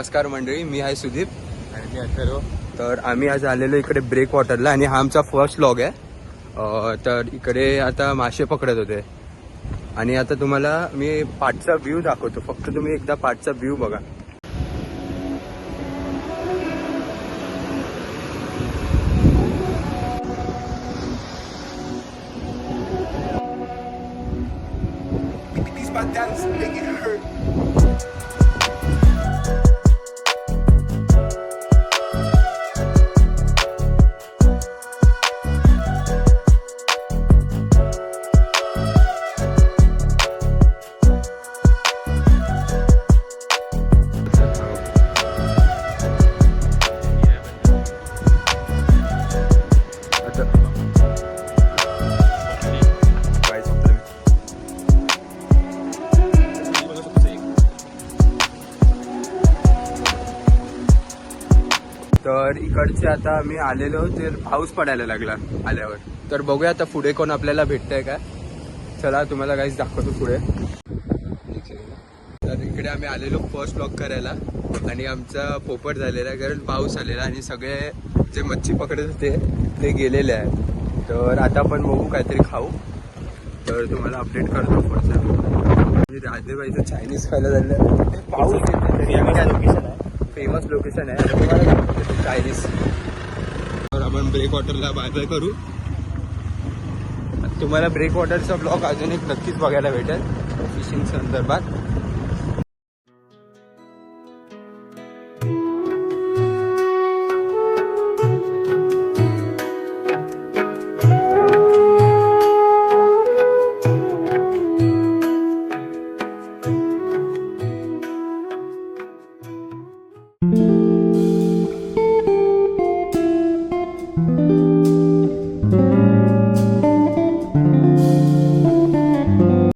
नमस्कार मंडळी, मी आहे सुदीप आणि मी अथर्व. तर आम्ही आज आलेलो इकडे ब्रेक वॉटरला आणि हा आमचा फर्स्ट व्लॉग आहे. तर इकडे आता मासे पकडत होते आणि आता तुम्हाला मी पाठचा व्ह्यू दाखवतो. फक्त तुम्ही एकदा पाठचा व्ह्यू बघा. तर इकडचे आता आम्ही आलेलो तर पाऊस पडायला लागला आल्यावर. तर बघूया आता पुढे कोण आपल्याला भेटतंय काय. चला तुम्हाला काहीच दाखवतो पुढे. तर इकडे आम्ही आलेलो फर्स्ट व्लॉग करायला आणि आमचा पोपट झालेला आहे कारण पाऊस आलेला आणि सगळे जे मच्छी पकडत होते ते गेलेले आहे. तर आता आपण बघू काहीतरी खाऊ. तर तुम्हाला अपडेट करतो पुढचा. राजेबाईचं चायनीज खायला झालं. पाऊस येते तरी आम्ही काय लोकेशन आहे, फेमस लोकेशन आहे. तुम्हाला चायनीज. तर आपण ब्रेक वॉटरला बाय बाय करू. तुम्हाला ब्रेक वॉटरचा ब्लॉग अजून एक नक्कीच बघायला भेटेल फिशिंग संदर्भात.